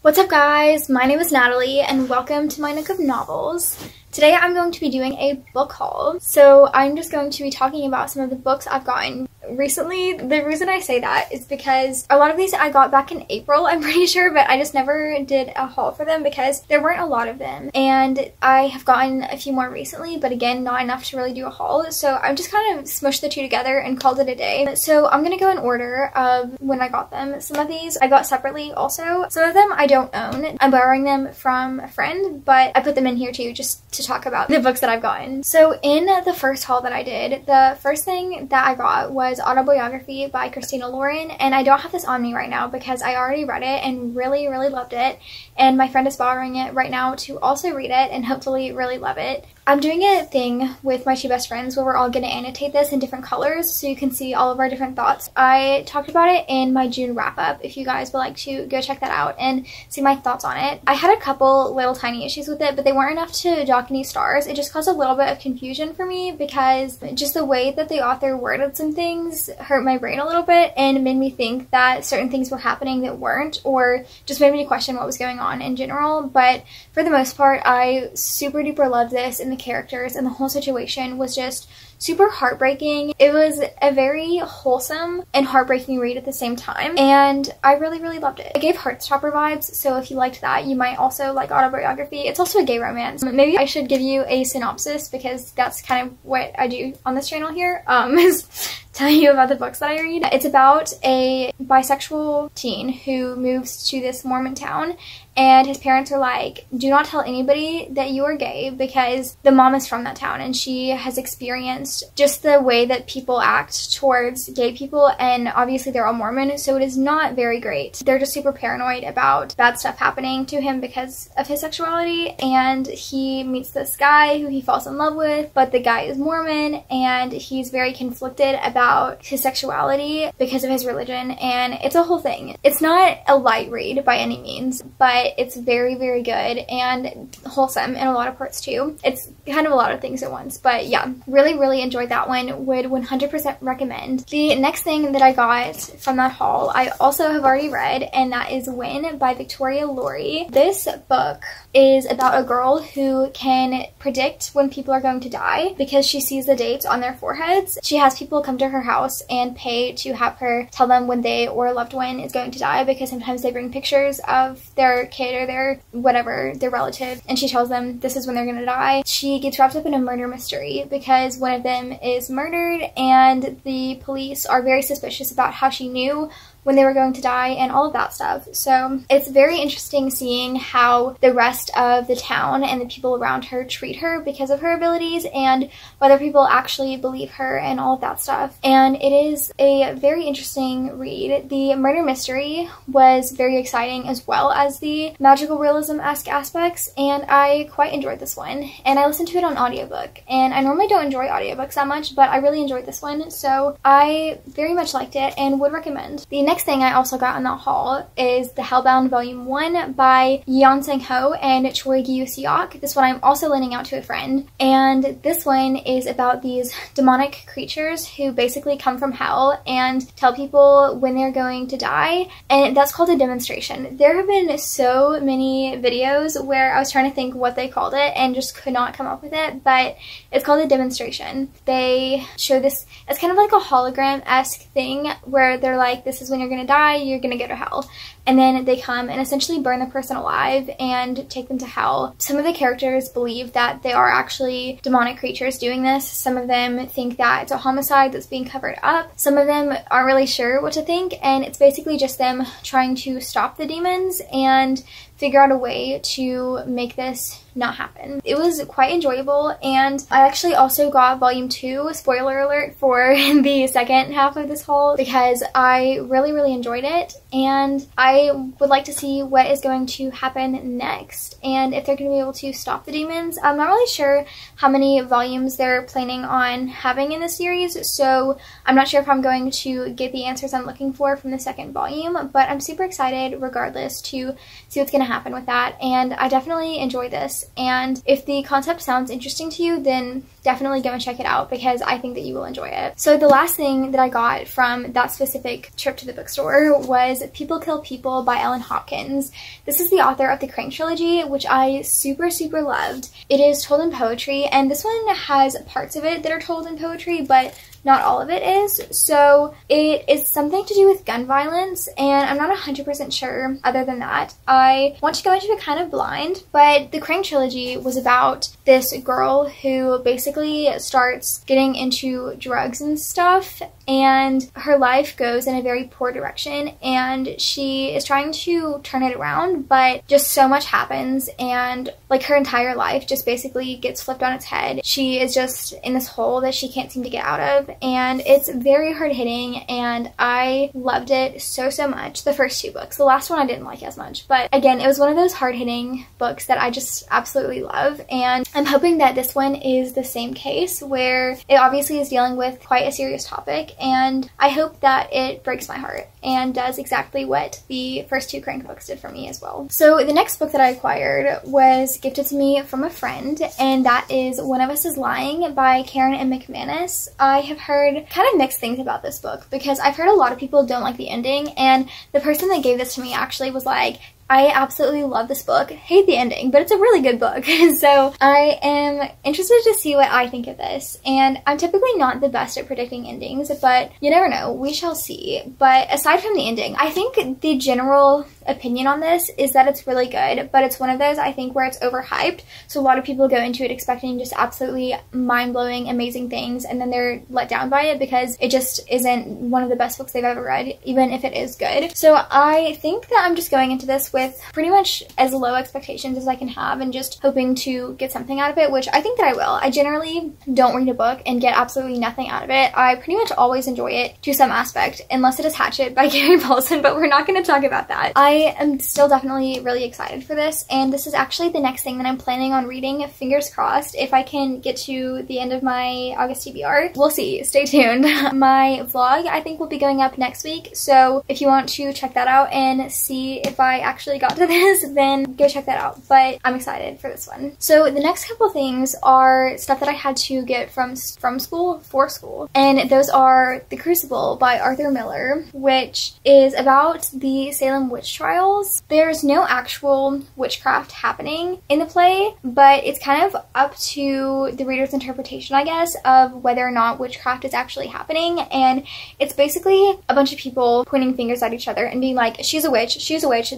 What's up guys, my name is Natalie and welcome to my Nook of Novels. Today I'm going to be doing a book haul. So I'm just going to be talking about some of the books I've gotten recently. The reason I say that is because a lot of these I got back in April, I'm pretty sure, but I just never did a haul for them because there weren't a lot of them. And I have gotten a few more recently, but again, not enough to really do a haul. So I've just kind of smushed the two together and called it a day. So I'm gonna go in order of when I got them. Some of these I got separately also. Some of them I don't own. I'm borrowing them from a friend, but I put them in here too just to talk about the books that I've gotten. So in the first haul that I did, the first thing that I got was Autobiography by Christina Lauren, and I don't have this on me right now because I already read it and really loved it, and my friend is borrowing it right now to also read it and hopefully really love it. I'm doing a thing with my two best friends where we're all going to annotate this in different colors so you can see all of our different thoughts. I talked about it in my June wrap-up if you guys would like to go check that out and see my thoughts on it. I had a couple little tiny issues with it, but they weren't enough to dock any stars. It just caused a little bit of confusion for me because just the way that the author worded some things hurt my brain a little bit and made me think that certain things were happening that weren't, or just made me question what was going on in general. But for the most part, I super duper loved this, and the characters and the whole situation was just super heartbreaking. It was a very wholesome and heartbreaking read at the same time, and I really loved it. It gave Heartstopper vibes, so if you liked that, you might also like Autobiography. It's also a gay romance. Maybe I should give you a synopsis because that's kind of what I do on this channel here, is tell you about the books that I read. It's about a bisexual teen who moves to this Mormon town, and his parents are like, do not tell anybody that you are gay, because the mom is from that town and she has experienced just the way that people act towards gay people, and obviously they're all Mormon, so it is not very great. They're just super paranoid about bad stuff happening to him because of his sexuality, and he meets this guy who he falls in love with, but the guy is Mormon and he's very conflicted about his sexuality because of his religion, and it's a whole thing. It's not a light read by any means, but it's very good and wholesome in a lot of parts too. It's kind of a lot of things at once, but yeah, really enjoyed that one. Would 100% recommend. The next thing that I got from that haul I also have already read, and that is When by Victoria Laurie. This book is about a girl who can predict when people are going to die because she sees the dates on their foreheads. She has people come to her house and pay to have her tell them when they or a loved one is going to die, because sometimes they bring pictures of their kid or their whatever, their relative, and she tells them this is when they're gonna die. She gets wrapped up in a murder mystery because one of them is murdered, and the police are very suspicious about how she knew when they were going to die and all of that stuff. So it's very interesting seeing how the rest of the town and the people around her treat her because of her abilities, and whether people actually believe her and all of that stuff. And it is a very interesting read. The murder mystery was very exciting as well as the magical realism-esque aspects, and I quite enjoyed this one. And I listened to it on audiobook, and I normally don't enjoy audiobooks that much, but I really enjoyed this one, so I very much liked it and would recommend. The next thing I also got in that haul is the Hellbound Volume 1 by Yeon Sang-ho and Choi Gyu-seok. This one I'm also lending out to a friend, and this one is about these demonic creatures who basically come from hell and tell people when they're going to die, and that's called a demonstration. There have been so many videos where I was trying to think what they called it and just could not come up with it, but it's called a demonstration. They show this, it's kind of like a hologram-esque thing where they're like, this is when you're gonna die, you're gonna go to hell. And then they come and essentially burn the person alive and take them to hell. Some of the characters believe that they are actually demonic creatures doing this. Some of them think that it's a homicide that's being covered up. Some of them aren't really sure what to think, and it's basically just them trying to stop the demons and figure out a way to make this not happen. It was quite enjoyable, and I actually also got Volume 2, spoiler alert, for the second half of this haul because I really enjoyed it, and I would like to see what is going to happen next and if they're going to be able to stop the demons. I'm not really sure how many volumes they're planning on having in this series, so I'm not sure if I'm going to get the answers I'm looking for from the second volume, but I'm super excited regardless to see what's going to happen with that, and I definitely enjoy this. And if the concept sounds interesting to you, then definitely go and check it out because I think that you will enjoy it. So the last thing that I got from that specific trip to the bookstore was People Kill People by Ellen Hopkins. This is the author of the Crank trilogy, which I super loved. It is told in poetry, and this one has parts of it that are told in poetry, but not all of it is. So it is something to do with gun violence, and I'm not 100% sure other than that. I want to go into it kind of blind, but the Crank trilogy was about this girl who basically starts getting into drugs and stuff, and her life goes in a very poor direction, and she is trying to turn it around, but just so much happens, and like her entire life just basically gets flipped on its head. She is just in this hole that she can't seem to get out of, and it's very hard-hitting, and I loved it so much. The first two books. The last one I didn't like as much, but again, it was one of those hard-hitting books that I just absolutely love, and I'm hoping that this one is the same case, where it obviously is dealing with quite a serious topic, and I hope that it breaks my heart and does exactly what the first two Crank books did for me as well. So the next book that I acquired was gifted to me from a friend, and that is One of Us is Lying by Karen and McManus. I have heard kind of mixed things about this book, because I've heard a lot of people don't like the ending, and the person that gave this to me actually was like, I absolutely love this book, hate the ending, but it's a really good book. So I am interested to see what I think of this, and I'm typically not the best at predicting endings, but you never know, we shall see. But aside from the ending, I think the general opinion on this is that it's really good, but it's one of those, I think, where it's overhyped, so a lot of people go into it expecting just absolutely mind-blowing, amazing things, and then they're let down by it because it just isn't one of the best books they've ever read, even if it is good. So I think that I'm just going into this with pretty much as low expectations as I can have, and just hoping to get something out of it, which I think that I will. I generally don't read a book and get absolutely nothing out of it. I pretty much always enjoy it to some aspect, unless it is Hatchet by Gary Paulson, but we're not going to talk about that. I am still definitely really excited for this, and this is actually the next thing that I'm planning on reading. Fingers crossed, if I can get to the end of my August TBR. We'll see. Stay tuned. My vlog, I think, will be going up next week, so if you want to check that out and see if I actually got to this, then go check that out. But I'm excited for this one. So the next couple things are stuff that I had to get from school, for school, and those are The Crucible by Arthur Miller, which is about the Salem witch trials. There's no actual witchcraft happening in the play, but it's kind of up to the reader's interpretation, I guess, of whether or not witchcraft is actually happening, and it's basically a bunch of people pointing fingers at each other and being like, she's a witch,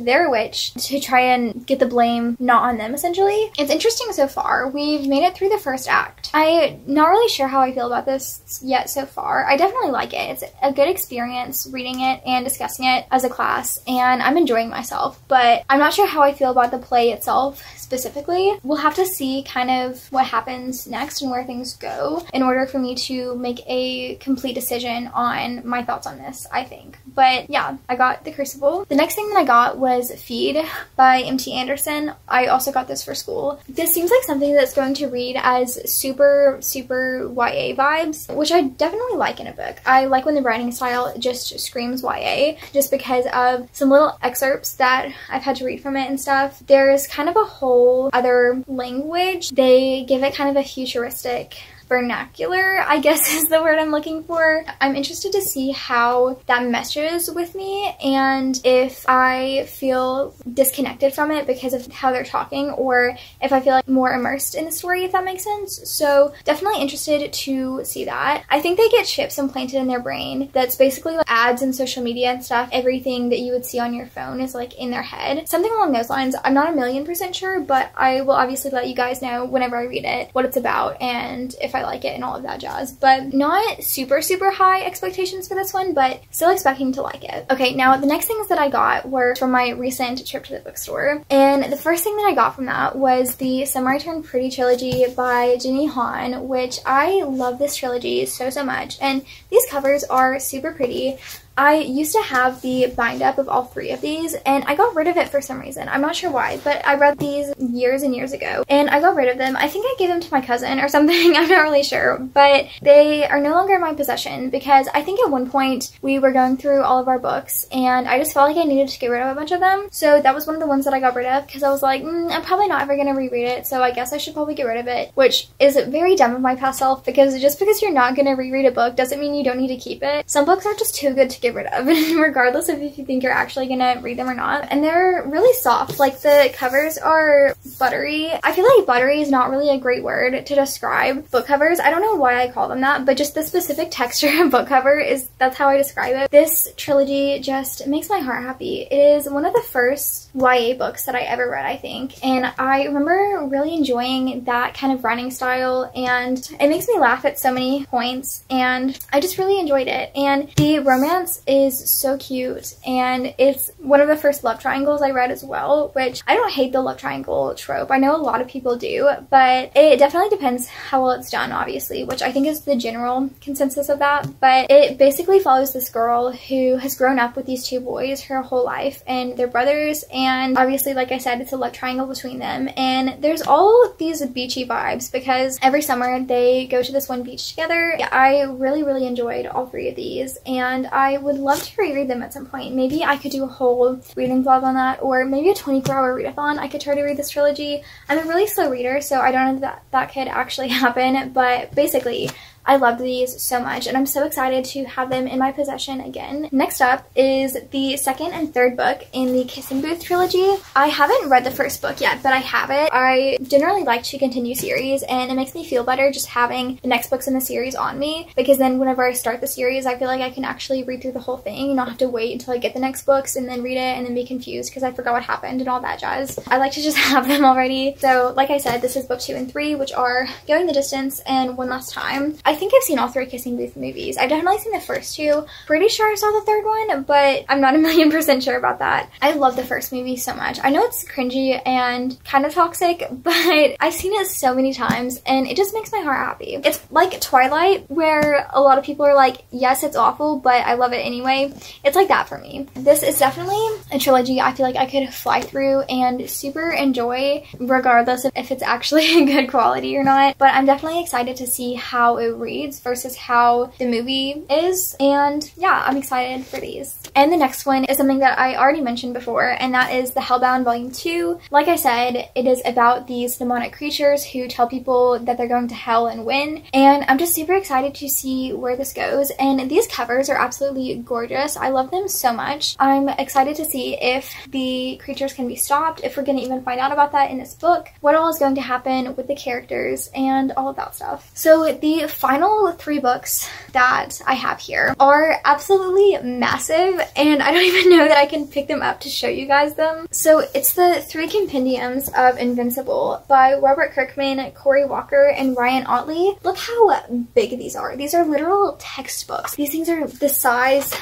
they're a witch, to try and get the blame not on them, essentially. It's interesting so far. We've made it through the first act. I'm not really sure how I feel about this yet so far. I definitely like it. It's a good experience reading it and discussing it as a class, and I'm enjoying myself, but I'm not sure how I feel about the play itself specifically. We'll have to see kind of what happens next and where things go in order for me to make a complete decision on my thoughts on this, I think. But yeah, I got The Crucible. The next thing that I got was Feed by M.T. Anderson. I also got this for school. This seems like something that's going to read as super YA vibes, which I definitely like in a book. I like when the writing style just screams YA, just because of some little excerpts that I've had to read from it and stuff. There's kind of a whole other language. They give it kind of a futuristic vernacular, I guess is the word I'm looking for. I'm interested to see how that meshes with me, and if I feel disconnected from it because of how they're talking, or if I feel like more immersed in the story, if that makes sense. So definitely interested to see that. I think they get chips implanted in their brain that's basically like ads and social media and stuff. Everything that you would see on your phone is like in their head. Something along those lines. I'm not 1,000,000% sure, but I will obviously let you guys know whenever I read it what it's about and if I like it and all of that jazz. But not super high expectations for this one, but still expecting to like it. Okay, now the next things that I got were from my recent trip to the bookstore, and the first thing that I got from that was the Samurai Turned Pretty trilogy by Jenny Han, which I love this trilogy so much, and these covers are super pretty. I used to have the bind up of all three of these, and I got rid of it for some reason. I'm not sure why, but I read these years and years ago, and I got rid of them. I think I gave them to my cousin or something. I'm not really sure, but they are no longer in my possession because I think at one point we were going through all of our books, and I just felt like I needed to get rid of a bunch of them. So that was one of the ones that I got rid of because I was like, I'm probably not ever going to reread it, so I guess I should probably get rid of it, which is very dumb of my past self, because just because you're not going to reread a book doesn't mean you don't need to keep it. Some books are just too good to get rid of, regardless of if you think you're actually gonna read them or not. And they're really soft. Like, the covers are buttery. I feel like buttery is not really a great word to describe book covers. I don't know why I call them that, but just the specific texture of book cover that's how I describe it. This trilogy just makes my heart happy. It is one of the first YA books that I ever read, I think, and I remember really enjoying that kind of writing style, and it makes me laugh at so many points, and I just really enjoyed it. And the romance is so cute, and it's one of the first love triangles I read as well, which I don't hate the love triangle trope. I know a lot of people do, but it definitely depends how well it's done, obviously, which I think is the general consensus of that. But it basically follows this girl who has grown up with these two boys her whole life, and they're brothers, and obviously, like I said, it's a love triangle between them. And there's all these beachy vibes because every summer they go to this one beach together. I really enjoyed all three of these, and I would love to reread them at some point. Maybe I could do a whole reading vlog on that, or maybe a 24-hour readathon. I could try to read this trilogy. I'm a really slow reader, so I don't know if that could actually happen, but basically, I loved these so much, and I'm so excited to have them in my possession again. Next up is the second and third book in the Kissing Booth trilogy. I haven't read the first book yet, but I have it. I generally like to continue series, and it makes me feel better just having the next books in the series on me, because then whenever I start the series, I feel like I can actually read through the whole thing and not have to wait until I get the next books and then read it and then be confused because I forgot what happened and all that jazz. I like to just have them already. So like I said, this is book 2 and 3, which are Going the Distance and One Last Time. I think I've seen all 3 Kissing Booth movies. I've definitely seen the first 2. Pretty sure I saw the third one, but I'm not 1,000,000% sure about that. I love the first movie so much. I know it's cringy and kind of toxic, but I've seen it so many times and it just makes my heart happy. It's like Twilight, where a lot of people are like, yes, it's awful, but I love it anyway. It's like that for me. This is definitely a trilogy I feel like I could fly through and super enjoy, regardless of if it's actually good quality or not. But I'm definitely excited to see how it reads versus how the movie is, and yeah, I'm excited for these. And the next one is something that I already mentioned before, and that is the Hellbound Volume 2. Like I said, it is about these demonic creatures who tell people that they're going to hell and win, and I'm just super excited to see where this goes. And these covers are absolutely gorgeous. I love them so much. I'm excited to see if the creatures can be stopped, if we're going to even find out about that in this book, what all is going to happen with the characters, and all of that stuff. So the final 3 books that I have here are absolutely massive, and I don't even know that I can pick them up to show you guys them. So it's the 3 compendiums of Invincible by Robert Kirkman, Corey Walker, and Ryan Ottley. Look how big these are. These are literal textbooks. These things are the size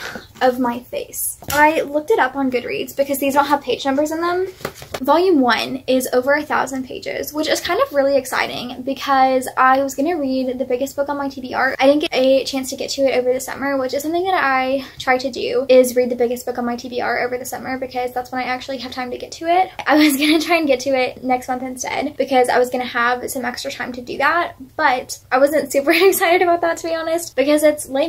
of my face. I looked it up on Goodreads because these don't have page numbers in them. Volume 1 is over 1,000 pages, which is kind of really exciting because I was going to read the biggest book on my TBR. I didn't get a chance to get to it over the summer, which is something that I try to do, is read the biggest book on my TBR over the summer because that's when I actually have time to get to it. I was going to try and get to it next month instead because I was going to have some extra time to do that, but I wasn't super excited about that, to be honest, because it's Les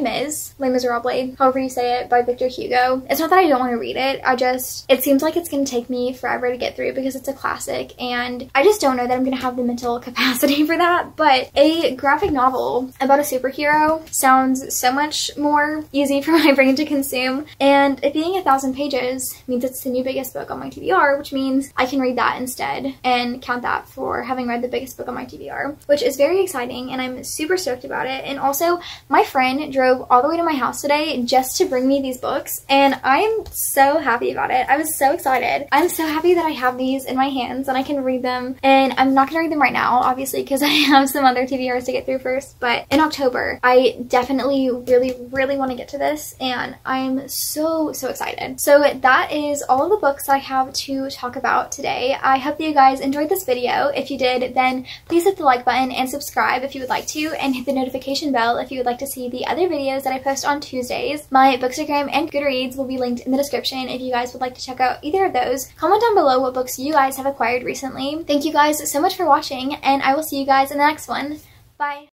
Miserables, however you say it, by Victor Hugo. It's not that I don't want to read it, it seems like it's going to take me forever to get through because it's a classic, and I just don't know that I'm going to have the mental capacity for that. But a graphic novel about a superhero sounds so much more easy for my brain to consume, and it being 1,000 pages means it's the new biggest book on my TBR, which means I can read that instead and count that for having read the biggest book on my TBR, which is very exciting, and I'm super stoked about it. And also, my friend drove all the way to my house today just to bring me these books, and I'm so happy about it. I was so excited. I'm so happy that I have these in my hands and I can read them, and I'm not gonna read them right now, obviously, because I have some other TBRs to get through first, but in October, I definitely really want to get to this, and I'm so excited. So that is all of the books I have to talk about today. I hope that you guys enjoyed this video. If you did, then please hit the like button and subscribe if you would like to, and hit the notification bell if you would like to see the other videos that I post on Tuesdays. My Bookstagram and Goodreads will be linked in the description if you guys would like to check out either of those. Comment down below what books you guys have acquired recently. Thank you guys so much for watching, and I will see you guys in the next one. Bye!